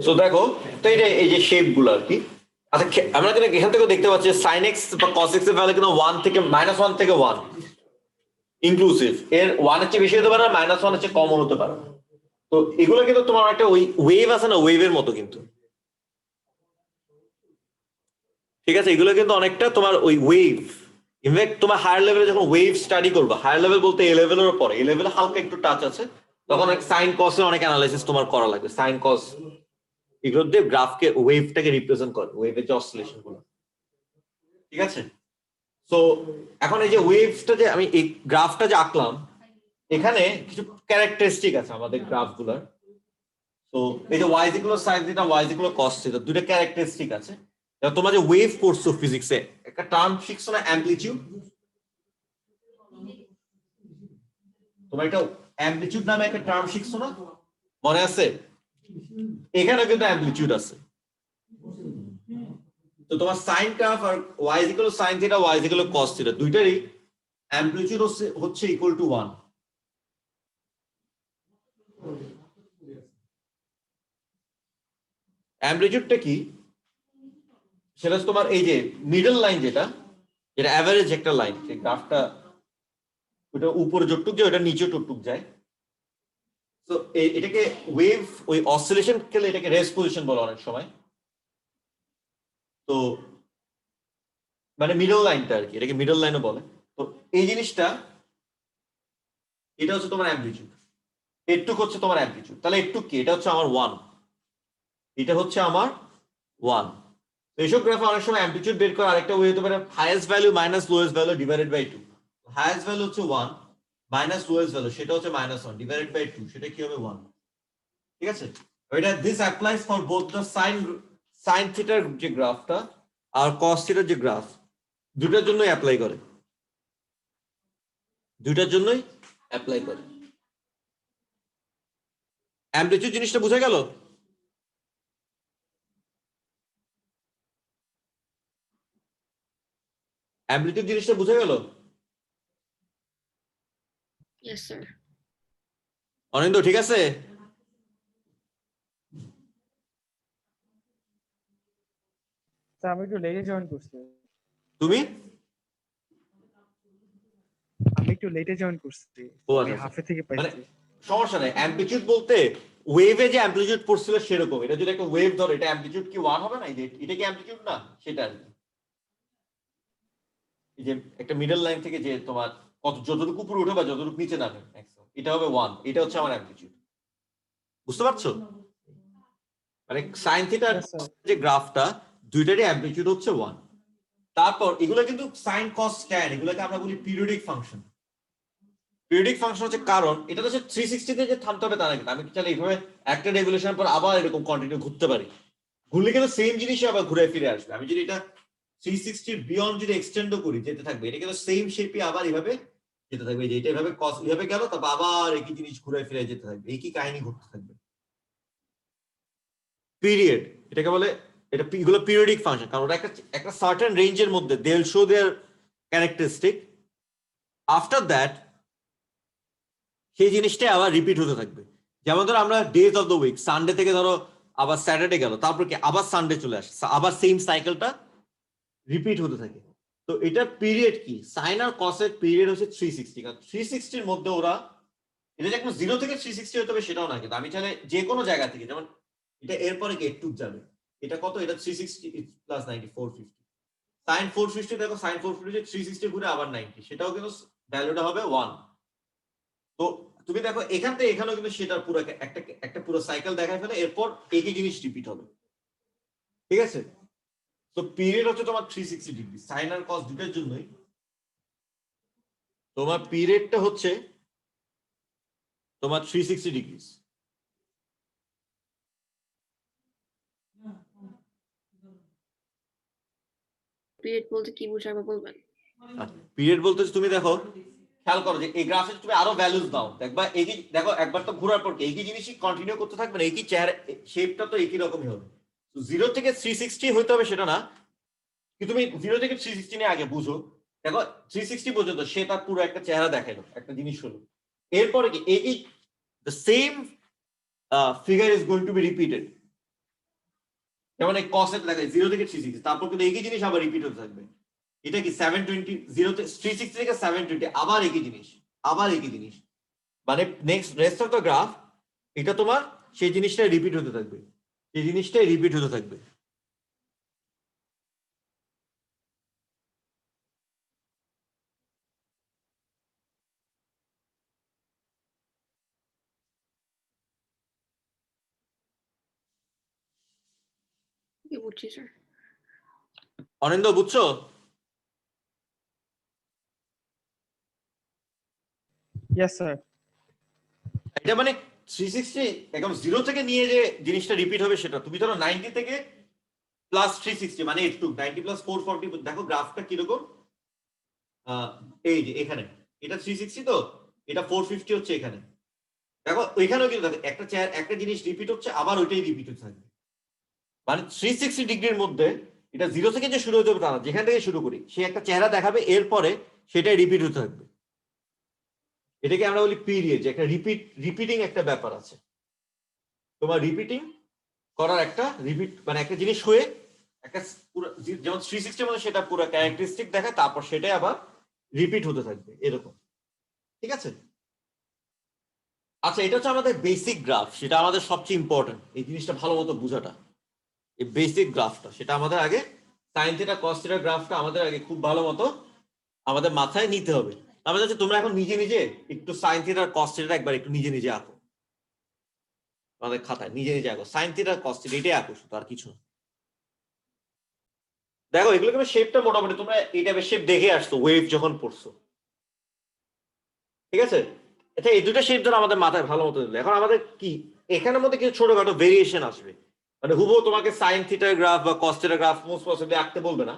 So দেখো, তো এই যে শেপ গুলো আর কি। আচ্ছা, আমরা কিন্তু এখান থেকে দেখতে পাচ্ছি সাইন এক্স বা কস এক্স এর ভ্যালু কিন্তু 1 থেকে -1 থেকে 1 ইনক্লুসিভ। এর 1 এর চেয়ে বেশি হতে পারে, -1 এর চেয়ে কমও হতে পারে। তো এগুলো কিন্তু তোমার একটা ওই ওয়েভ আছে না, ওয়েভের মতো কিন্তু। ঠিক আছে, এগুলো কিন্তু অনেকটা তোমার ওই ওয়েভ। ইনফ্যাক্ট তোমার হায়ার লেভেলে যখন ওয়েভ স্টাডি করবে, হায়ার লেভেল বলতে এ লেভেলের পরে, এ লেভেলে হালকা একটু টাচ আছে, তখন অনেক সাইন কসের অনেক অ্যানালাইসিস তোমার করা লাগবে। সাইন কস এগুলো দিয়ে গ্রাফকে, ওয়েভটাকে রিপ্রেজেন্ট করে, ওয়েভের যে অসিলেশন গুলো। ঠিক আছে, সো এখন এই যে ওয়েভটা যে আমি এই গ্রাফটা যে আঁকলাম, এখানে কিছু ক্যারেক্টারিস্টিক আছে আমাদের গ্রাফগুলোর। তো এই যে y equal sine theta, Y equal cos theta, দুটো ক্যারেক্টারিস্টিক আছে। তোমরা যে ওয়েভ পড়ছো ফিজিক্সে, একটা টার্ম শিখছো না, অ্যামপ্লিটিউড। তোমার একটা অ্যামপ্লিটিউড নামে একটা টার্ম শিখছো না, মনে আছে? এখানে কিন্তু অ্যামপ্লিটিউড আছে। তো তোমার সাইন গ্রাফ আর Y equal sine theta, Y equal cos theta, দুইটারই অ্যামপ্লিটিউড হচ্ছে ইকুয়াল টু 1। অ্যামপ্লিটিউডটা কি? সেটা তোমার এই যে মিডল লাইন, যেটা যেটা অ্যাভারেজ একটা লাইন, সেই গ্রাফটা ওটা উপরে যতটুক যায়, ওটা নিচে ততটুক যায়। তো এটাকে ওয়েভ, ওই অসিলেশন খেলে এটাকে রেস্ট পজিশন বলে অনেক সময়। তো মানে মিডল লাইনটা আর কি, এটাকে মিডল লাইনও বলে। তো এই জিনিসটা, এটা হচ্ছে তোমার অ্যামপ্লিটিউড, এটুক হচ্ছে তোমার অ্যামপ্লিটিউড। তাহলে এটুক কি? এটা হচ্ছে আমার 1, এটা হচ্ছে আমার 1। এইসব গ্রাফে অনেক সময় অ্যামপ্লিটিউড বের করার আরেকটা ওয়ে হতে পারে highest value minus lowest value divided by 2। Highest value হচ্ছে 1, মাইনাস লোয়েস্ট ভ্যালু সেটা হচ্ছে -1 ডিভাইডেড বাই 2, সেটা কি হবে? 1। ঠিক আছে, এটা this applies for both the sine থিটার যে গ্রাফটা আর কস থিটার যে গ্রাফ, দুটার জন্যই অ্যাপ্লাই করে, দুটার জন্যই অ্যাপ্লাই করে। অ্যামপ্লিটিউড জিনিসটা বোঝা গেল? অ্যামপ্লিটিউড জিনিসটা বোঝা গেল? Yes, sir. অনিন্দ ঠিক আছে? আমি একটু লেটে জয়েন করছি। তুমি? আমি একটু লেটে জয়েন করছি, ও আমি আচ্ছা, হাফে থেকে মানে পাইছি। সমস্যা নেই। অ্যামপ্লিটিউড বলতে ওয়েভে যে অ্যামপ্লিটিউড পড়ছিল সেরকম। এটা যদি একটা ওয়েভ ধরো, এটা অ্যামপ্লিটিউড কি 1 হবে না? এটা কি অ্যামপ্লিটিউড না? সেটা আর কি। এই যে একটা মিডল লাইন থেকে যে তোমার কত, যতটুকু উপরে উঠে বা যতটুকু নিচে নামে, এটা হবে 1। এটা হচ্ছে আমার অ্যামপ্লিটিউড। বুঝতে পারছো? মানে সাইন থিটার Yes, sir. যে গ্রাফটা, দুইটারই অ্যামপ্লিটিউড হচ্ছে 1। তারপর এগুলো কিন্তু সাইন কস ট্যান, এগুলোকে আমরা বলি পিরিয়ডিক ফাংশন। পিরিয়ডিক ফাংশন হচ্ছে, কারণ এটা তো 360 তে যে থামতে হবে তা না, কিন্তু আমি চাইলে এইভাবে একটা রেগুলেশন পর আবার এরকম কন্টিনিউ ঘুরতে পারি। ঘুরলে কিন্তু সেম জিনিসই আবার ঘুরে ফিরে আসবে। আমি যদি এটা 360 বিয়ন্ড যদি এক্সটেন্ডও করি, যেতে থাকবে, এটা কিন্তু সেম শেপে আবার এইভাবে যেতে থাকবে। যে এটা এভাবে কস এভাবে গেল, তারপর আবার একই জিনিস ঘুরে ফিরে যেতে থাকবে, একই কাহিনী ঘটতে থাকবে। পিরিয়ড এটাকে বলে। এটা এগুলো পিরিয়ডিক ফাংশন, কারণ ওটা একটা সার্টেন রেঞ্জের মধ্যে they will show their characteristic. After that সেই জিনিসটাই আবার রিপিট হতে থাকবে। যেমন ধরো আমরা days of the week, Sunday থেকে ধরো আবার স্যাটারডে গেল, তারপর কি আবার সানডে চলে আসে, আবার সেম সাইকেলটা রিপিট হতে থাকে। তো এটা পিরিয়ড কি, সাইন আর কসের পিরিয়ড হচ্ছে 360। কারণ 360 এর মধ্যে ওরা, এটা যে কোনো 0 থেকে 360 হতে হবে সেটাও না, কিন্তু আমি চাইলে যে কোনো জায়গা থেকে, যেমন এটা এরপরে কি একটু যাবে, এটা কত, এটা 360 প্লাস 90 450। সাইন 450, দেখো সাইন 450 360 ঘুরে আবার 90, সেটাও কিন্তু ভ্যালুটা হবে 1। তো তুমি দেখো এখান থেকে এখানেও কিন্তু সেটা পুরো একটা একটা পুরো সাইকেল দেখায় ফেলে, এরপর একই জিনিস রিপিট হবে। ঠিক আছে, তো পিরিয়ড হচ্ছে তোমার 360 ডিগ্রি, সাইন আর কস দুটোর জন্যই তোমার পিরিয়ডটা হচ্ছে তোমার 360 ডিগ্রি। Period বলতে কি বোঝাবে বলবেন? পিরিয়ড বলতে তুমি দেখো, খেয়াল করো যে এই গ্রাফে তুমি আরো ভ্যালুস দাও, দেখবা একই, দেখো একবার তো ঘোরার পর একই জিনিসই কন্টিনিউ করতে থাকবে না, একই চেহারা, শেপটা তো একই রকমই হবে। 0 থেকে 360 হইতে হবে সেটা না, কিন্তু তুমি 0 থেকে 360 নিয়ে আগে বুঝো। দেখো 360 পর্যন্ত সে তার পুরো একটা চেহারা দেখালো, একটা জিনিস হলো, এরপরে কি একই the same figure is going to be repeated. যেমন এই কসেট দেখে 0 থেকে 360, তারপর কিন্তু একই জিনিস আবার রিপিট হতে থাকবে। এটা কি 720, 0 থেকে 360 থেকে 720, আবার একই জিনিস, আবার একই জিনিস। মানে next rest of the graph এটা তোমার সেই জিনিসটাই রিপিট হতে থাকবে, সেই জিনিসটাই রিপিট হতে থাকবে। কি বুঝছি স্যার। অনিন্দ বুঝছো? Yes sir. এটা মানে 360 এখন 0 থেকে নিয়ে যে জিনিসটা রিপিট হবে সেটা তুমি ধরো 90 থেকে প্লাস 360 মানে একটু 90 প্লাস 440, দেখো গ্রাফটা কিরকম। এই যে এখানে এটা 360, তো এটা 450 হচ্ছে এখানে। দেখো ওইখানেও কিন্তু দেখো একটা চেয়ার একটা জিনিস রিপিট হচ্ছে, আবার ওইটাই রিপিট হতে থাকবে। মানে 360 ডিগ্রির মধ্যে এটা 0 থেকে যে শুরু হতে হবে তা না, যেখান থেকে শুরু করি সে একটা চেহারা দেখাবে, এরপরে সেটাই রিপিট হতে থাকবে। এটাকে আমরা বলি পিরিয়ড, যে একটা রিপিটিং একটা ব্যাপার আছে। তোমার রিপিটিং করার একটা রিপিট মানে একটা জিনিস হয়ে একটা পুরো যেমন 360 মানে সেটা পুরো ক্যারেক্টারিস্টিক দেখায়, তারপর সেটাই আবার রিপিট হতে থাকবে এরকম। ঠিক আছে? আচ্ছা, এটা হচ্ছে আমাদের বেসিক গ্রাফ, সেটা আমাদের সবচেয়ে ইম্পর্টেন্ট, এই জিনিসটা ভালো মতো বোঝাটা। এই বেসিক গ্রাফটা সেটা আমাদের আগে সাইন থিটা কস থিটা গ্রাফটা আমাদের আগে খুব ভালো মতো আমাদের মাথায় নিতে হবে। আমাদের হচ্ছে তোমরা এখন নিজে নিজে একটু সাইন থিটা কস থিটা একবার একটু নিজে নিজে আঁকো, আমাদের খাতায় নিজে নিজে আঁকো সাইন থিটা কস থিটা, এটাই আঁকো শুধু, আর কিছু না। দেখো এগুলো কিন্তু শেপটা মোটামুটি তোমরা এই টাইপের শেপ দেখে আসছো ওয়েভ যখন পড়ছো। ঠিক আছে? এটা এই দুটো শেপ ধরো আমাদের মাথায় ভালো মতো দিলে, এখন আমাদের কি এখানের মধ্যে কিছু ছোটখাটো ভেরিয়েশন আসবে। মানে হুবহু তোমাকে সাইন থিটার গ্রাফ বা কস থিটার গ্রাফ মোস্ট পসিবলি আঁকতে বলবে না,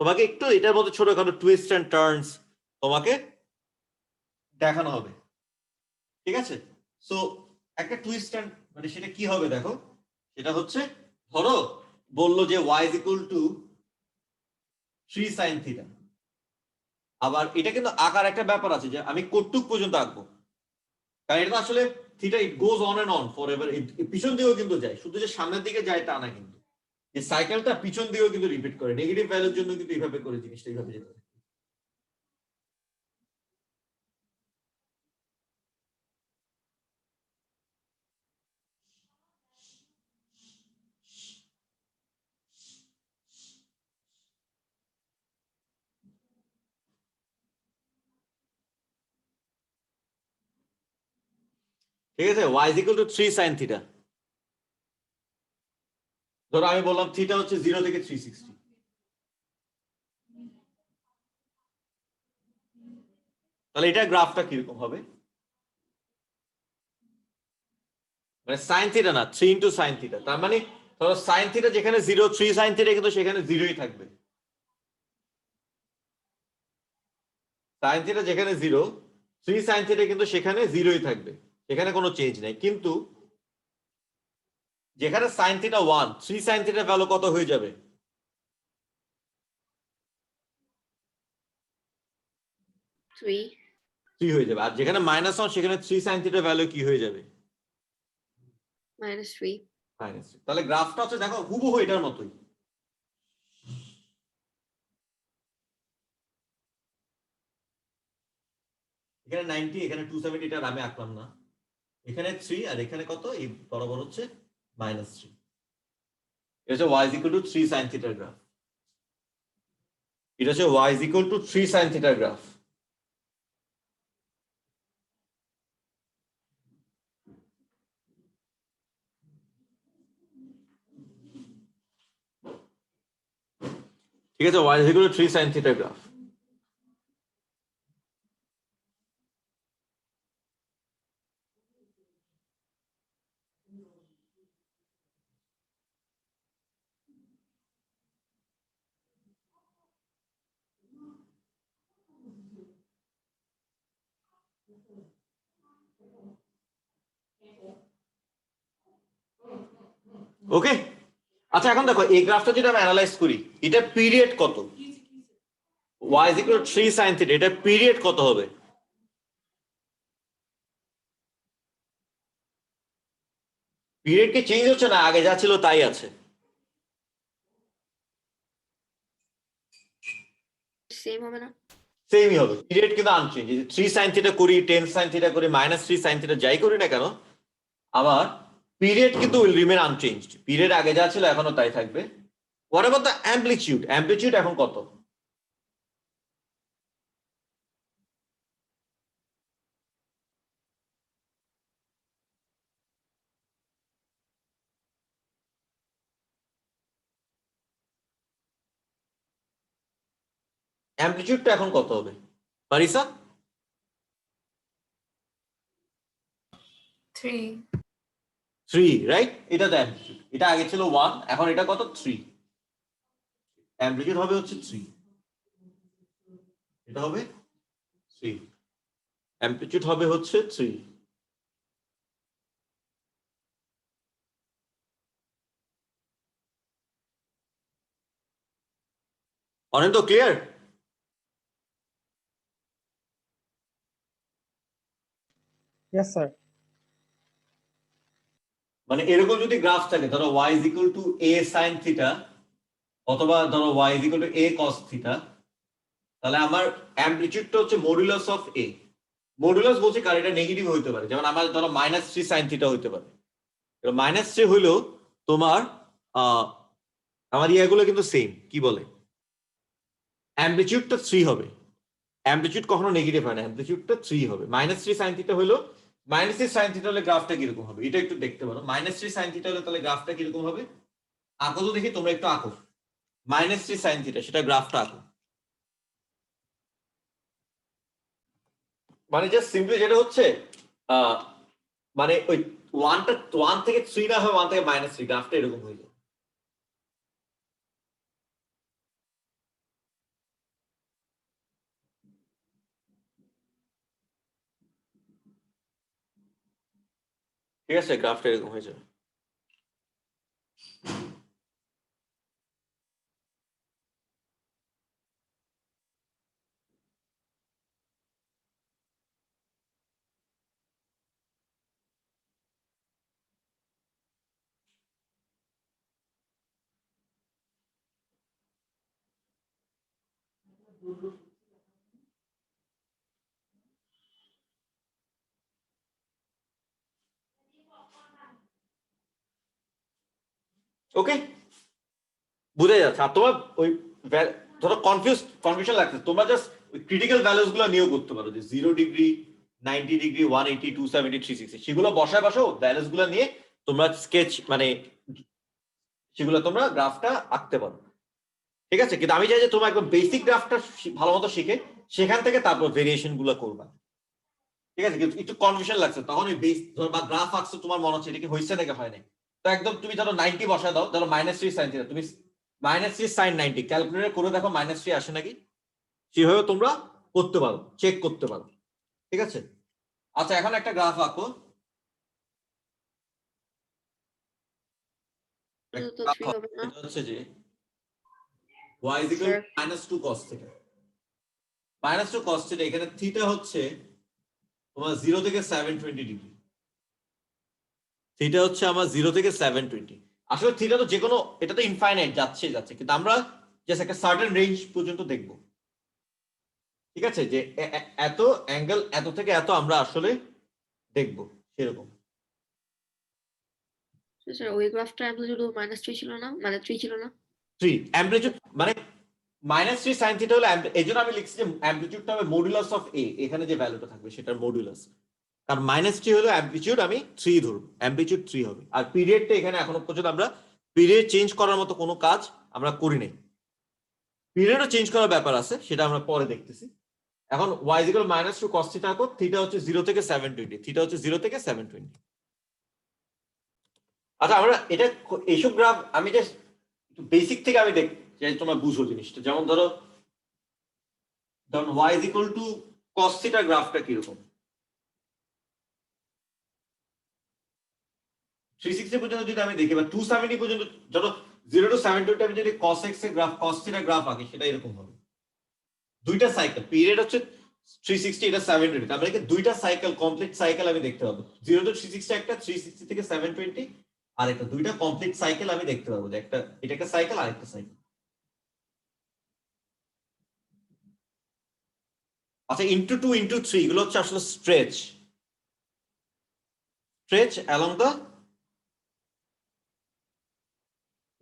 তোমাকে একটু এটার মধ্যে ছোটখাটো টুইস্ট এন্ড টার্নস তোমাকে দেখানো হবে। ঠিক আছে? সো একটা টুইস্ট এন্ড মানে সেটা কি হবে দেখো, সেটা হচ্ছে ধরো বললো যে y is equal to 3 sin theta. আবার এটা কিন্তু আঁকার একটা ব্যাপার আছে যে আমি কতটুক পর্যন্ত আঁকবো, কারণ এটা আসলে theta it goes on and on forever, পিছন দিকেও কিন্তু যায়, শুধু যে সামনের দিকে যায় তা না, কিন্তু এই সাইকেলটা পিছন দিকেও কিন্তু রিপিট করে, নেগেটিভ ভ্যালুর জন্য কিন্তু এইভাবে করে জিনিসটা এইভাবে যেতে পারে। ঠিক আছে? y is equal to 3 sin theta. ধরো আমি বললাম থিটা হচ্ছে 0 থেকে 360, তাহলে এটা গ্রাফটা কিরকম হবে? মানে সাইন থিটা না, 3 ইন্টু সাইন থিটা, তার মানে ধরো সাইন থিটা যেখানে 0, 3 সাইন থিটা কিন্তু সেখানে 0ই থাকবে। সাইন থিটা যেখানে 0, 3 সাইন থিটা কিন্তু সেখানে 0ই থাকবে, সেখানে কোনো চেঞ্জ নাই। কিন্তু যেখানে সাইন থিটা 1, 3 সাইন থিটার ভ্যালু কত হয়ে যাবে? 3 হয়ে যাবে। আর যেখানে -1 সেখানে 3 সাইন থিটার ভ্যালু কি হয়ে যাবে? -3 -3। তাহলে গ্রাফটা হচ্ছে দেখো হুবহু এটার মতোই। এখানে 90, এখানে 270, এটা আমি আঁকলাম না। এখানে 3 আর এখানে কত, এই বরাবর হচ্ছে -3। এটা হচ্ছে y is equal to 3 sin থিটার গ্রাফ। এটা হচ্ছে y is equal to 3 sin থিটার গ্রাফ। ঠিক আছে? y is equal to 3 sin থিটার গ্রাফ। ওকে? আচ্ছা, এখন দেখো এই গ্রাফটা যদি আমি অ্যানালাইজ করি, এটা পিরিয়ড কত? y is equal to 3 sin theta, এটা পিরিয়ড কত হবে? পিরিয়ড কি চেঞ্জ হচ্ছে না, আগে যা ছিল তাই আছে? সেম হবে না? সেমই হবে, পিরিয়ড কিন্তু আনচেঞ্জ। 3 sin থিটা করি, 10 sin থিটা করি, -3 sin থিটা যাই করি না কেন, আমার পিরিয়ড কিন্তু উইল রিমেন আনচেঞ্জড। পিরিয়ড আগে যা ছিল এখনো তাই থাকবে। What about the amplitude? Amplitude এখন কত? অ্যামপ্লিটিউডটা এখন কত হবে পারিসা? 3, রাইট? এটা তো অ্যামপ্লিটিউড, এটা আগে ছিল 1, এখন এটা কত? 3। অ্যামপ্লিটিউড হবে হচ্ছে 3, এটা হবে 3, অ্যামপ্লিটিউড হবে হচ্ছে 3। অনেক তো ক্লিয়ার? Yes sir. মানে এরকম যদি গ্রাফ থাকে, ধরো y is equal to a sin theta অথবা ধরো y is equal to a cos theta, তাহলে আমার অ্যামপ্লিটিউডটা হচ্ছে মডুলাস অফ a। মডুলাস বলছি কারণ এটা নেগেটিভ হইতে পারে, যেমন আমার ধরো -3 sin থিটা হইতে পারে। -3 হইলেও তোমার আমার ইয়াগুলো কিন্তু সেম, কি বলে, অ্যামপ্লিটিউডটা 3 হবে। অ্যামপ্লিটিউড কখনো নেগেটিভ হয় না, অ্যামপ্লিটিউডটা 3 হবে। -3 sin থিটা হলো, -3 sin থিটা হলে গ্রাফটা কিরকম হবে এটা একটু দেখতে পারো। -3 sin থিটা হলে তাহলে গ্রাফটা কিরকম হবে আঁকো তো দেখি, তোমরা একটু আঁকো -3 sin থিটা, সেটা গ্রাফটা আঁকো। মানে জাস্ট সিম্পলি যেটা হচ্ছে মানে ওই 1 থেকে 3 না হয় 1 থেকে -3, গ্রাফটা এরকম হয়ে যায়। ঠিক আছে, গ্রাফটা এরকম হয়ে যাবে। ওকে, বুঝে যাচ্ছে। আর তোমার ওই ধরো কনফিউশন লাগছে, তোমরা জাস্ট ক্রিটিক্যাল ভ্যালুস গুলো নিয়েও করতে পারো, যে 0 ডিগ্রি, 90 ডিগ্রি, 180, 270, 360, সেগুলো বসায় বসাও ভ্যালুস গুলো নিয়ে তোমরা স্কেচ মানে সেগুলো তোমরা গ্রাফটা আঁকতে পারো। ঠিক আছে, কিন্তু আমি চাই যে তোমরা একদম বেসিক গ্রাফটা ভালো মতো শিখে সেখান থেকে তারপর ভেরিয়েশন গুলো করবা। ঠিক আছে, কিন্তু একটু কনফিউশন লাগছে তখন ওই বেস বা গ্রাফ আঁকছো, তোমার মনে হচ্ছে এটা কি হয়েছে নাকি হয় নাই, তো একদম তুমি ধরো 90 বসায় দাও, ধরো -3 sin থিটা, তুমি -3 sin 90 ক্যালকুলেটর করে দেখো -3 আসে নাকি, সেভাবে তোমরা করতে পারো, চেক করতে পারো। ঠিক আছে, আচ্ছা এখন একটা গ্রাফ আঁকো। এটা তো 3 হবে না? এটা হচ্ছে যে y is equal to -2 cos theta. -2 cos theta, এখানে থিটা হচ্ছে তোমার 0 থেকে 720 ডিগ্রি। থিটা হচ্ছে আমার 0 থেকে 720। আসলে থিটা তো যেকোনো, এটা তো ইনফাইনাইট, যাচ্ছে যাচ্ছে, কিন্তু আমরা জাস্ট একটা সার্টেন রেঞ্জ পর্যন্ত দেখব। ঠিক আছে, যে এত অ্যাঙ্গেল এত থেকে এত আমরা আসলে দেখব সেরকম। স্যার ওই গ্রাফটা অ্যামপ্লিটিউড -3 ছিল না, মানে 3 ছিল না? 3 অ্যামপ্লিটিউড মানে -3 sin থিটা হলো এই জন্য আমি লিখছি যে অ্যামপ্লিটিউডটা হবে মডুলাস অফ a, এখানে যে ভ্যালুটা থাকবে সেটার মডুলাস। কারণ -3 হলো অ্যামপ্লিটিউড, আমি 3 ধরব, অ্যামপ্লিটিউড 3 হবে। আর পিরিয়ডটা এখানে এখনো পর্যন্ত আমরা পিরিয়ড চেঞ্জ করার মতো কোনো কাজ আমরা করি নাই। পিরিয়ডও চেঞ্জ করার ব্যাপার আছে, সেটা আমরা পরে দেখতেছি। এখন y is equal to -2 cos theta co, theta হচ্ছে 0 থেকে 720, থিটা হচ্ছে 0 থেকে 720। আচ্ছা আমরা এটা এইসব গ্রাফ আমি জাস্ট বেসিক থেকে আমি দেখ যে তোমরা বুঝো জিনিসটা। যেমন ধরো y is equal to cos theta গ্রাফটা কিরকম, 360 পর্যন্ত যদি আমি দেখি বা 270 পর্যন্ত, ধরো 0 to 720 আমি যদি cos x এর গ্রাফ, cos থিটা গ্রাফ আঁকি, সেটা এরকম হবে। দুইটা সাইকেল, পিরিয়ড হচ্ছে 360, এটা 720, তার মানে দুইটা সাইকেল, কমপ্লিট সাইকেল আমি দেখতে পাবো। 0 to 360 একটা, 360 থেকে 720 আর একটা, দুইটা কমপ্লিট সাইকেল আমি দেখতে পাবো, যে একটা এটা একটা সাইকেল আর একটা সাইকেল। আচ্ছা, ইন্টু 2 ইন্টু 3 এগুলো হচ্ছে আসলে stretch along the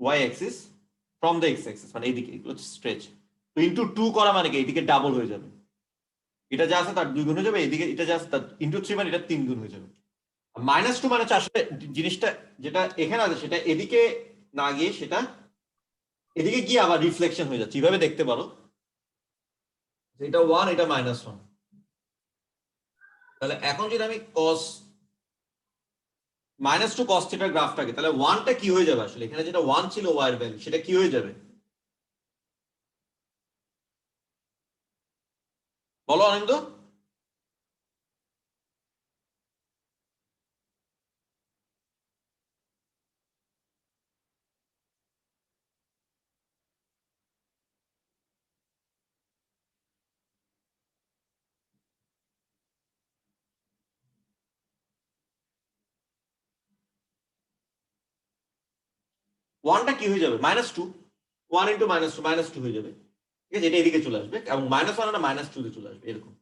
y axis from the x axis, মানে এইদিকে এগুলো হচ্ছে স্ট্রেচ। তো ইন্টু 2 করা মানে কি এইদিকে ডাবল হয়ে যাবে, এটা যা আছে তার 2 গুণ হয়ে যাবে, এইদিকে এটা যা আছে তার ইন্টু 3 মানে এটা 3 গুণ হয়ে যাবে। -2 মানে হচ্ছে আসলে জিনিসটা যেটা এখানে আছে সেটা এদিকে না গিয়ে সেটা এদিকে গিয়ে আবার রিফ্লেকশন হয়ে যাচ্ছে, এইভাবে দেখতে পারো। এটা 1, এটা -1। তাহলে এখন যদি আমি -2 cos থিটার গ্রাফটাকে, তাহলে 1টা কি হয়ে যাবে আসলে, এখানে যেটা 1 ছিল y এর ভ্যালু সেটা কি হয়ে যাবে বলো আনন্দ? ওয়ানটা কি হয়ে যাবে -2, 1 ইন্টু -2 হয়ে যাবে, ঠিক আছে? এটা এদিকে চলে আসবে এবং -1 এটা -2 তে চলে আসবে, এরকম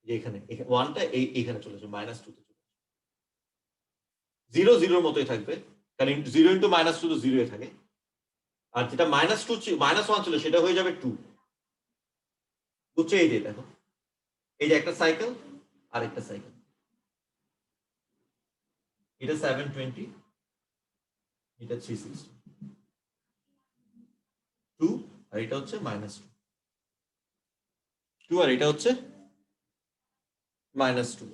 যে এখানে ওয়ানটা এইখানে চলে আসবে, -2 তে চলে আসবে। 0 0 মতোই থাকবে, কারণ 0 ইন্টু -2 তো 0 থাকে। আর যেটা -1 ছিল সেটা হয়ে যাবে 2, বুঝছো? এই যে দেখো, এই যে একটা সাইকেল আর একটা সাইকেল, এটা 720, এটা 360, 2 আর এটা হচ্ছে -2 আর এটা হচ্ছে -2।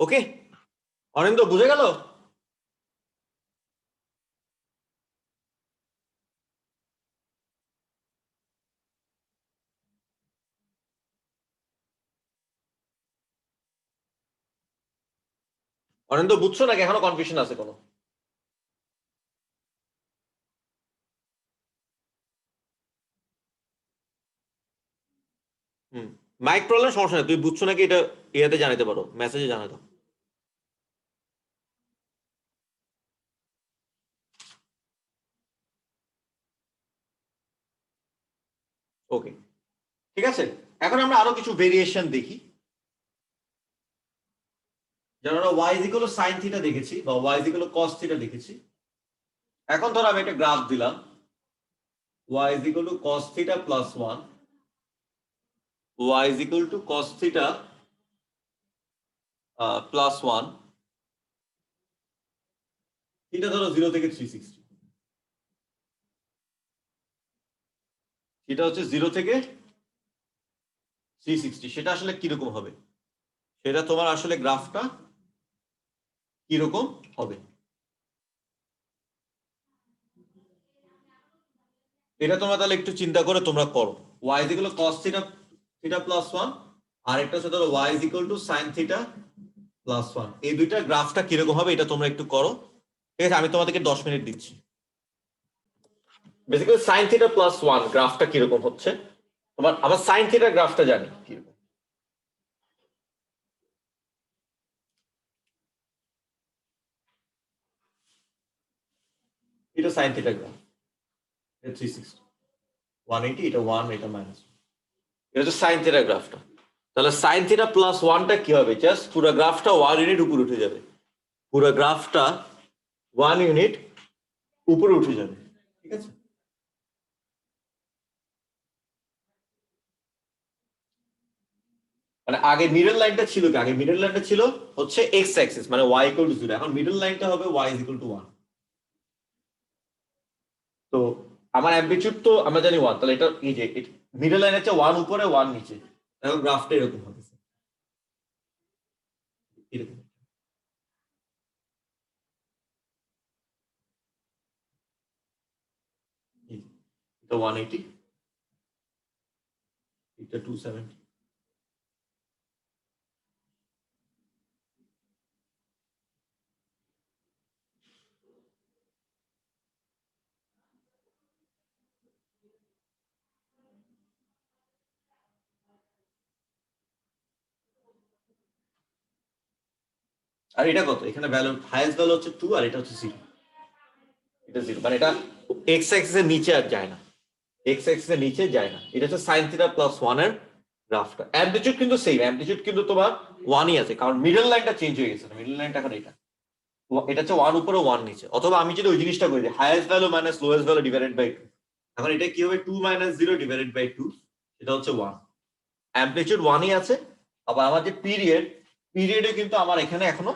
ওকে অনিন্দ, বুঝে গেল? অনিন্দ বুঝছো নাকি এখনো কনফিউশন আছে কোনো? হুম, মাইক প্রবলেম সমস্যা নেই, তুমি বুঝছো নাকি এটা ইয়াতে জানাতে পারো, মেসেজে জানাতে দাও। ওকে, ঠিক আছে। এখন আমরা আরো কিছু ভেরিয়েশন দেখি, যেমন আমরা y sin থিটা দেখেছি বা y cos থিটা দেখেছি। এখন ধরো আমি একটা গ্রাফ দিলাম, y cos theta plus 1, y cos theta plus 1, theta ধরো 0 থেকে 360, থিটা হচ্ছে 0 থেকে 360। সেটা আসলে কিরকম হবে, সেটা তোমার আসলে গ্রাফটা কিরকম হবে এটা তোমরা তাহলে একটু চিন্তা করে তোমরা করো। y cos থিটা প্লাস 1, আর একটা হচ্ছে ধরো y sin থিটা প্লাস 1, এই দুইটা গ্রাফটা কিরকম হবে এটা তোমরা একটু করো, ঠিক আছে? আমি তোমাদেরকে 10 মিনিট দিচ্ছি। বেসিক্যালি sin থিটা প্লাস 1 গ্রাফটা কিরকম হচ্ছে, তোমার আবার sin থিটা গ্রাফটা জানি কিরকম। এটা sin থিটা গ্রাফ, এটা 360, 180, এটা 1, এটা মাইনাস, এটা হচ্ছে sin থিটা গ্রাফটা। তাহলে sin থিটা প্লাস 1টা কি হবে, জাস্ট পুরো গ্রাফটা 1 ইউনিট উপরে উঠে যাবে, পুরো গ্রাফটা 1 ইউনিট উপরে উঠে যাবে, ঠিক আছে? মানে আগে মিডল লাইনটা ছিল কি, আগে মিডল লাইনটা ছিল হচ্ছে এক্স অ্যাক্সিস মানে y 0, এখন মিডল লাইনটা হবে y 1। তো আমার অ্যাম্পলিটিউড তো আমরা জানি 1, তাহলে এটা এই যে মিডল লাইন হচ্ছে 1 উপরে 1 নিচে, এখন গ্রাফটা এরকম হবে, এরকম। এটা 180, এটা 270, আর এটা কত? এখানে ভ্যালু হাইয়েস্ট ভ্যালু হচ্ছে 2 আর এটা হচ্ছে 0। এটা 0 মানে এটা এক্স অ্যাক্সিস এর নিচে আর যায় না, এক্স অ্যাক্সিস এর নিচে যায় না। এটা হচ্ছে sin θ প্লাস 1 এর গ্রাফটা। অ্যামপ্লিটিউড কিন্তু সেম, অ্যামপ্লিটিউড কিন্তু তোমার 1ই আছে, কারণ মিডল লাইনটা চেঞ্জ হয়ে গেছে। মিডল লাইনটা এখন এটা হচ্ছে 1 উপরে 1 নিচে। অথবা আমি যদি ওই জিনিসটা করি highest value minus lowest value divided by 2, এখন এটা কি হবে 2 মাইনাস 0 ডিভাইডেড বাই 2, এটা হচ্ছে 1। অ্যামপ্লিটিউড 1ই আছে। আবার আমার যে পিরিয়ডে কিন্তু আমার এখানে এখনো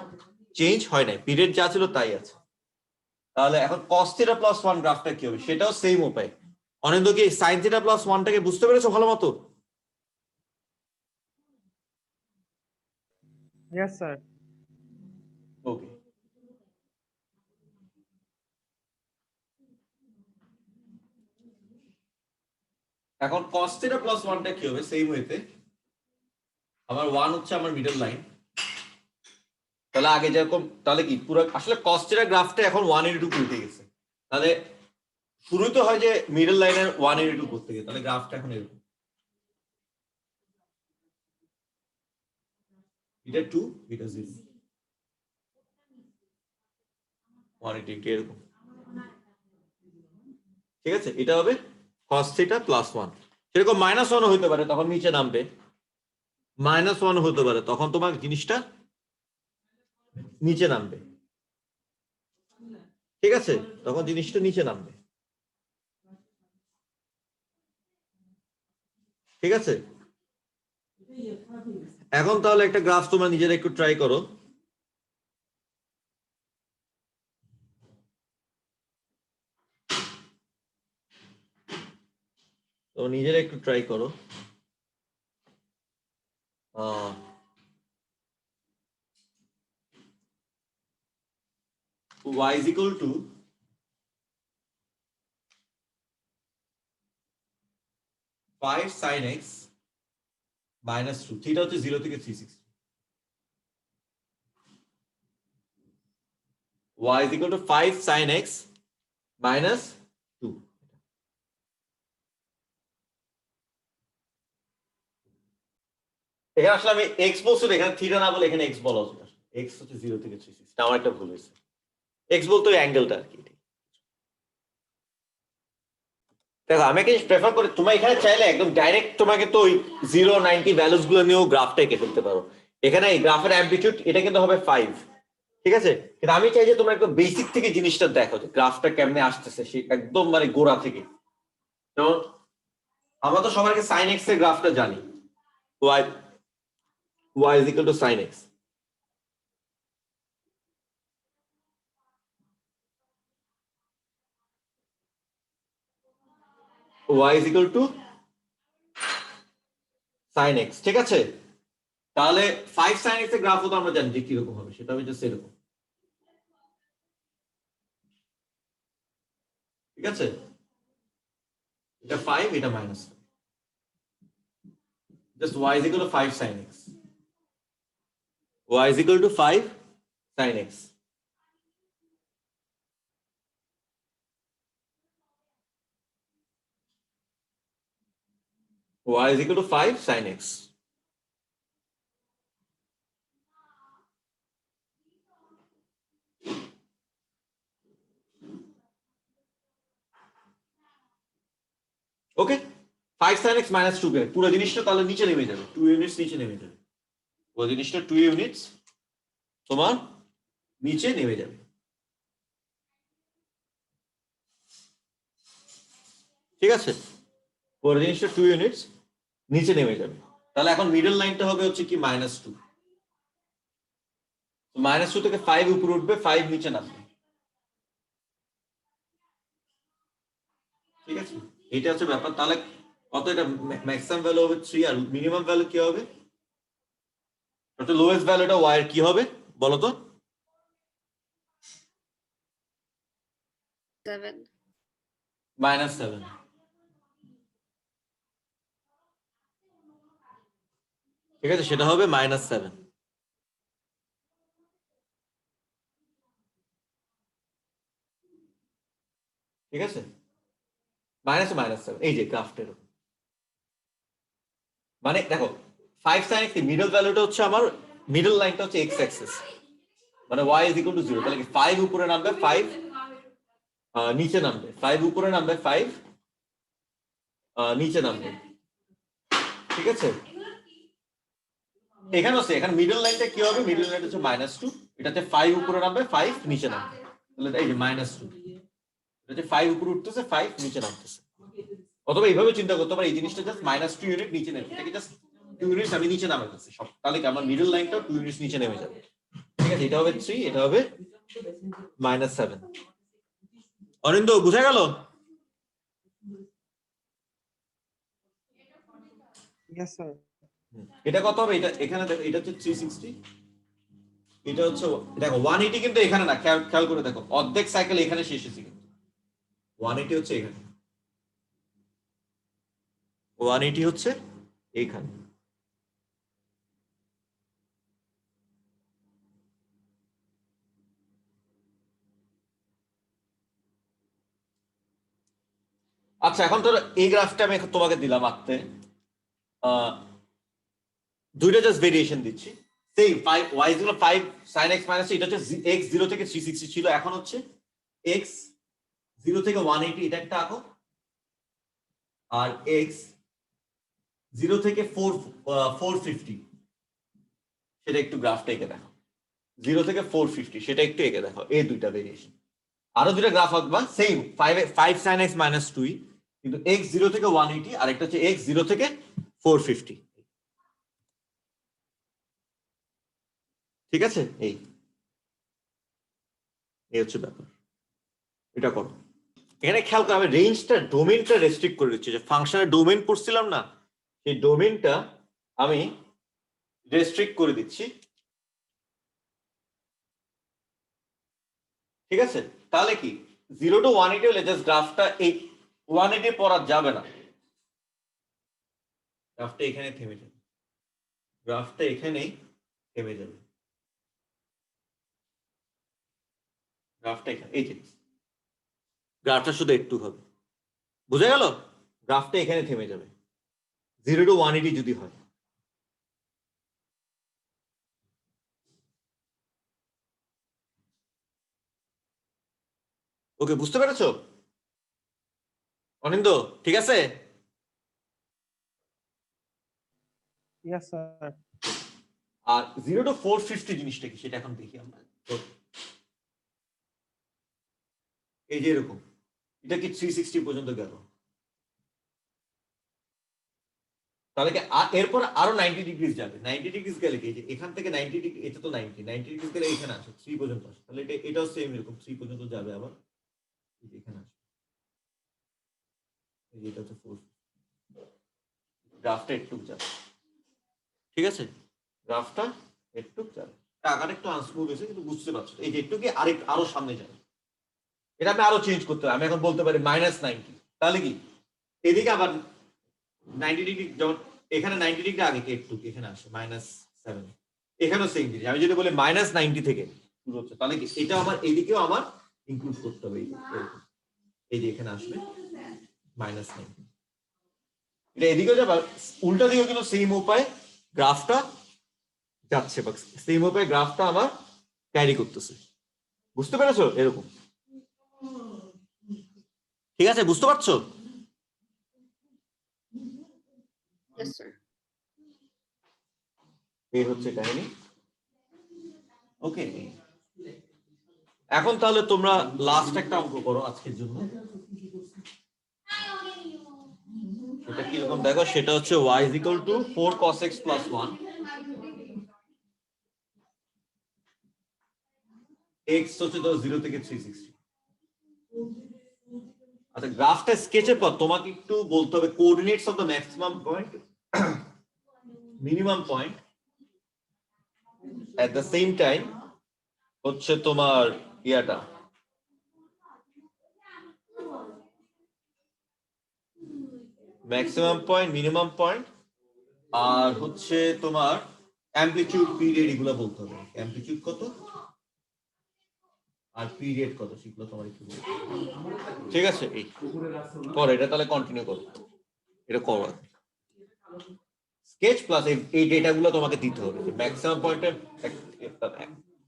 চেঞ্জ হয় নাই, পিরিয়ড যা ছিল তাই আছে। তাহলে এখন cos θ প্লাস 1 গ্রাফটা কি হবে? সেটাও সেম উপায়। অনিন্দ কি sin θ প্লাস 1টাকে বুঝতে পেরেছো ভালো মতো? Yes sir. ওকে, এখন cos θ প্লাস 1টা কি হবে? সেম ওয়েতে আমার 1 হচ্ছে আমার মিডল লাইন। তাহলে আগে যেরকম, তাহলে কি পুরো আসলে cos θ গ্রাফটা এখন 182 উল্টে গেছে। তাহলে শুরু তো হয় যে মিডল লাইনের 182 করতে গিয়ে, তাহলে গ্রাফটা এখন এরকম, এটা 2 এটা 0, 180 এরকম। ঠিক আছে, এটা হবে cos θ প্লাস 1। সেরকম মাইনাস 1 হতে পারে, তখন নিচে নামবে। মাইনাস 1 হতে পারে, তখন তোমার জিনিসটা নিচে নামবে। ঠিক আছে, তখন জিনিসটা নিচে নামবে। ঠিক আছে, এখন তাহলে একটা গ্রাফ তোমরা নিজেরা একটু ট্রাই করো। তো নিজেরা একটু ট্রাই করো। y is equal to 5 sin x minus 2, theta হচ্ছে 0 থেকে 360। y is equal to 5 sin x minus 2। এখানে আসলে আমি x বলছি, এখানে থিটা না বলে এখানে x বলা উচিত। x হচ্ছে 0 থেকে 360, আমার একটা ভুল হয়েছে। x বলতে ওই অ্যাঙ্গেলটা আর কি। দেখো আমি একটা প্রেফার করি, তোমরা এখানে চাইলে একদম ডাইরেক্ট তোমাকে তো ওই 0-90 ভ্যালুস গুলো নিয়েও গ্রাফটা এঁকে ফেলতে পারো। এখানে এই গ্রাফের অ্যামপ্লিটিউড এটা কিন্তু হবে 5। ঠিক আছে, কিন্তু আমি চাই যে তোমরা একদম বেসিক থেকে জিনিসটা দেখো যে গ্রাফটা কেমনে আসতেছে, সে একদম মানে গোড়া থেকে। যেমন আমরা তো সবাইকে sin x এর গ্রাফটা জানি, y is equal to sin x। y is equal to sin x। ঠিক আছে, তাহলে 5 sin x এর গ্রাফও তো আমরা জানি যে কিরকম হবে, সেটা হবে জাস্ট এরকম। ঠিক আছে, এটা 5 এটা minus, just y is equal to 5 sin x, y is equal to 5 sin x। y is equal to 5 sin x। Okay, 5 sin x minus 2 পুরো জিনিসটা তাহলে নিচে নেমে যাবে, 2 ইউনিটস নিচে নেমে যাবে। পুরো জিনিসটা 2 ইউনিটস তোমার নিচে নেমে যাবে। ঠিক আছে, পুরো জিনিসটা 2 ইউনিটস নিচে নেমে যাবে। তাহলে এখন মিডল লাইনটা হবে হচ্ছে কি -2। -2 থেকে 5 উপরে উঠবে, 5 নিচে নামবে। ঠিক আছে, এটা হচ্ছে ব্যাপার। তাহলে কত? এটা ম্যাক্সিমাম ভ্যালু হবে 3 আর মিনিমাম ভ্যালু কি হবে? ওটা লোয়েস্ট ভ্যালুটা y এর কি হবে বলো তো? 7। -7। ঠিক আছে, সেটা হবে -7। ঠিক আছে, -7 এই যে গ্রাফটার। মানে দেখো 5 sin x মিডল ভ্যালুটা হচ্ছে আমার, মিডল লাইনটা হচ্ছে x অ্যাক্সিস, মানে y is equal to 0, তাহলে কি 5 উপরে নামবে, 5 নিচে নামবে, 5 উপরে নামবে, 5 নিচে নামবে। ঠিক আছে, এখানে হচ্ছে, এখানে মিডল লাইনটা কি হবে, মিডল লাইনটা হচ্ছে -2, এটাতে 5 উপরে নামবে, 5 নিচে নামবে, তাহলে এই যে -2, এটাতে 5 উপরে উঠতেছে, 5 নিচে নামতেছে। অথবা এইভাবে চিন্তা করতে পারি, এই জিনিসটা জাস্ট -2 ইউনিট নিচে নেমে, এটাকে জাস্ট 2 ইউনিট আমি নিচে নামে দিচ্ছি সব, তাহলে কি আমার মিডল লাইনটাও 2 ইউনিট নিচে নেমে যাবে। ঠিক আছে, এটা হবে 3, এটা হবে -7। অরিন্দ বুঝা গেল? Yes sir. এটা কত হবে, এটা এখানে দেখো, এটা হচ্ছে 360, এটা হচ্ছে দেখো 180, কিন্তু এখানে না, খেয়াল করে দেখো, অর্ধেক সাইকেল এখানে শেষ হয়েছে, কিন্তু 180 হচ্ছে এখানে, 180 হচ্ছে এইখানে। আচ্ছা, এখন ধরো এই গ্রাফটা আমি এখন তোমাকে দিলাম আঁকতে, দুইটা জাস্ট ভেরিয়েশন দিচ্ছি, সেই 5 y is equal to 5 sin x minus, এটা হচ্ছে x 0 থেকে 360 ছিল, এখন হচ্ছে x 0 থেকে 180, এটা একটা আঁকো, আর x 0 থেকে 450, সেটা একটু গ্রাফটা এঁকে দেখো, 0 থেকে 450 সেটা একটু এঁকে দেখো, এই দুইটা ভেরিয়েশন। আরো দুইটা graph আঁকবা, same 5 sin x minus 2, কিন্তু x 0 থেকে 180, আর একটা হচ্ছে x 0 থেকে 450। ঠিক আছে, এই হচ্ছে ব্যাপার, এটা করো। এখানে খেয়াল করো, আমি রেঞ্জটা, ডোমেনটা রেস্ট্রিক্ট করে দিচ্ছি, যে ফাংশনের ডোমেন পড়ছিলাম না, সেই ডোমেনটা আমি রেস্ট্রিক্ট করে দিচ্ছি। ঠিক আছে, তাহলে কি 0 to 180 হলে জাস্ট গ্রাফটা এই 180 পড়া যাবে না, গ্রাফটা এখানে থেমে যাবে, গ্রাফটা এখানেই থেমে যাবে, গ্রাফটা এখানে, এই যে গ্রাফটা শুধু একটু হবে, বুঝা গেল? গ্রাফটা এখানে থেমে যাবে 0 to 180 যদি হয়। ওকে, বুঝতে পেরেছো অনিন্দ? ঠিক আছে, ইয়েস স্যার। আর 0 to 450 জিনিসটা কি, সেটা এখন দেখি আমরা। তো এই যে এরকম, এটা কি 360 পর্যন্ত গেল, তাহলে কি এরপর আরো 90 ডিগ্রি যাবে, 90 ডিগ্রি গেলে কি, এখান থেকে 90 ডিগ্রি, এটা তো 90 ডিগ্রি গেলে এখানে আসে 3 পর্যন্ত আসে, তাহলে এটাও সেম এরকম 3 পর্যন্ত যাবে, আবার এখানে আসে, এই যে এটা হচ্ছে 4, গ্রাফটা একটু যাবে। ঠিক আছে, গ্রাফটা একটু যাবে, টাকাটা একটু আনস্মুথ হয়েছে, কিন্তু বুঝতে পারছো এই যে একটু কি আরো সামনে যাবে, এটা আমি আরো চেঞ্জ করতে হবে, আমি এখন বলতে পারি -90, তাহলে কি এদিকে আবার 90 ডিগ্রি, যেমন এখানে 90 ডিগ্রি আগে কি একটু এখানে আসে -7, এখানেও সেম জিনিস, আমি যদি বলি -90 থেকে শুরু হচ্ছে, তাহলে কি এটা আমার এদিকেও আমার ইনক্লুড করতে হবে, এই যে এখানে আসবে -90, এটা এদিকেও যাবে, উল্টা দিকেও কিন্তু সেম উপায় গ্রাফটা যাচ্ছে, বা সেম উপায় গ্রাফটা আমার ক্যারি করতেছে, বুঝতে পেরেছো? এরকম, ঠিক আছে, বুঝতে পারছো? Yes, sir. এই হচ্ছে কাহিনী। ওকে, এখন তাহলে তোমরা লাস্ট একটা অঙ্ক করো আজকের জন্য, এটা কিরকম দেখো, সেটা হচ্ছে y is equal to 4 cos x plus 1, x হচ্ছে তো 0 থেকে 360। আচ্ছা, গ্রাফটা স্কেচের পর তোমাকে একটু বলতে হবে coordinates of the maximum point, minimum point, at the same time হচ্ছে তোমার ইয়াটা ম্যাক্সিমাম পয়েন্ট, মিনিমাম পয়েন্ট, আর হচ্ছে তোমার অ্যামপ্লিটিউড, পিরিয়ড, এগুলো বলতে হবে, অ্যামপ্লিটিউড কত আর পিরিয়ড কত, সেগুলো তোমার একটু বলতে হবে। ঠিক আছে, এই করো এটা, তাহলে কন্টিনিউ করো, এটা করো, স্কেচ প্লাস এই ডেটাগুলো তোমাকে দিতে হবে, ম্যাক্সিমাম পয়েন্টের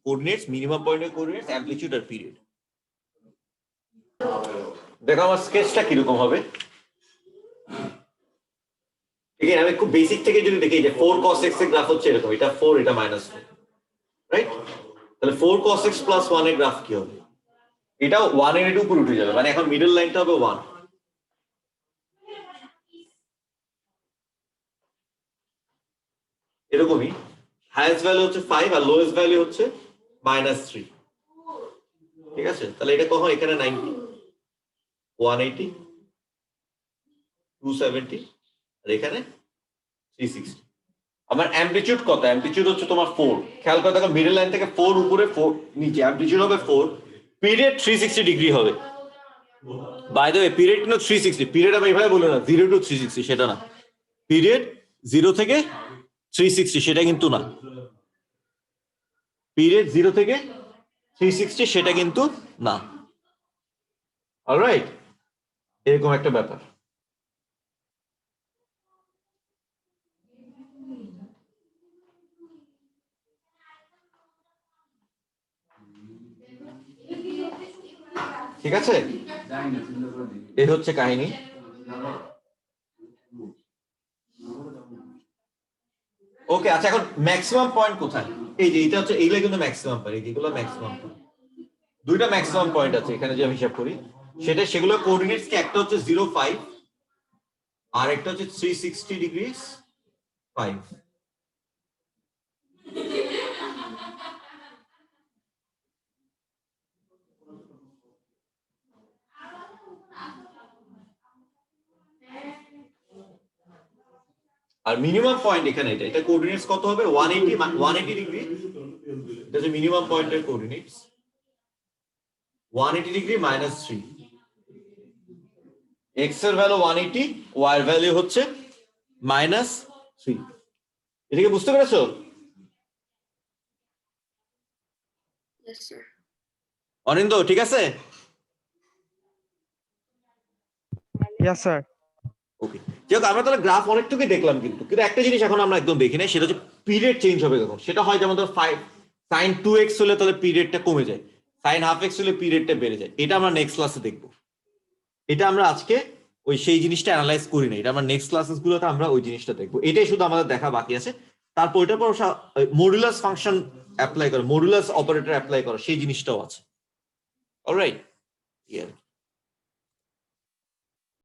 কোঅর্ডিনেটস, মিনিমাম পয়েন্টের কোঅর্ডিনেটস, অ্যামপ্লিটিউড আর পিরিয়ড। দেখো আমার স্কেচটা কিরকম হবে। ঠিক আছে, আমি খুব বেসিক থেকে যদি দেখি যে 4 cos x এর গ্রাফ হচ্ছে এরকম, এটা 4, এটা -4, রাইট? তাহলে 4 cos x প্লাস 1 এর গ্রাফ কি হবে? এটাও 1 এর একটু উপরে উঠে যাবে, মানে এখন মিডল লাইনটা হবে 1। এরকমই হাইয়েস্ট ভ্যালু হচ্ছে 5 আর লোয়েস্ট ভ্যালু হচ্ছে -3। ঠিক আছে, তাহলে এটা কখন? এখানে 90, 180, 270 আর এখানে 360। আমার অ্যামপ্লিটিউড কত? অ্যামপ্লিটিউড হচ্ছে তোমার 4। খেয়াল করে দেখো, মিডল লাইন থেকে 4 উপরে 4 নিচে, অ্যামপ্লিটিউড হবে 4, পিরিয়ড 360 ডিগ্রি হবে। বাই দ্য ওয়ে, পিরিয়ড কিন্তু 360, পিরিয়ড আমি এইভাবে বলি না 0 to 360, সেটা না। পিরিয়ড 0 থেকে 360 সেটা কিন্তু না। পিরিয়ড 0 থেকে 360 সেটা কিন্তু না। অলরাইট, এরকম একটা ব্যাপার। ঠিক আছে, এই হচ্ছে কাহিনী। ওকে, আচ্ছা এখন ম্যাক্সিমাম পয়েন্ট কোথায়? এই যে এটা হচ্ছে, এইগুলো কিন্তু ম্যাক্সিমাম পয়েন্ট, এগুলো ম্যাক্সিমাম পয়েন্ট। দুইটা ম্যাক্সিমাম পয়েন্ট আছে এখানে যে আমি হিসাব করি, সেগুলো কোঅর্ডিনেটস কি, একটা হচ্ছে 0, 5 আর একটা হচ্ছে 360 ডিগ্রিস 5। আর মিনিমাম পয়েন্ট এখানে এটা কোঅর্ডিনেটস কত হবে? 180 ডিগ্রি। এটা হচ্ছে মিনিমাম পয়েন্টের কোঅর্ডিনেটস, 180 ডিগ্রি -3। x এর ভ্যালু 180, y এর ভ্যালু হচ্ছে -3। এটাকে বুঝতে পেরেছো? Yes, sir. অনিন্দ ঠিক আছে? Yes sir. ওকে, যাক আমরা তাহলে গ্রাফ অনেকটুকু দেখলাম, কিন্তু একটা জিনিস এখন আমরা একদম দেখি না, সেটা হচ্ছে পিরিয়ড চেঞ্জ হবে কখন। সেটা হয় যেমন ধর 5 sin 2x হলে তাহলে পিরিয়ডটা কমে যায়, sin ½ x হলে পিরিয়ডটা বেড়ে যায়। এটা আমরা নেক্সট ক্লাসে দেখবো। এটা আমরা আজকে ওই সেই জিনিসটা অ্যানালাইজ করি না, এটা আমরা নেক্সট ক্লাসেস গুলোতে আমরা ওই জিনিসটা দেখবো। এটাই শুধু আমাদের দেখা বাকি আছে। তারপর এটার পর মডুলাস ফাংশন অ্যাপ্লাই করা, মডুলাস অপারেটর অ্যাপ্লাই করা, সেই জিনিসটাও আছে। অলরাইট,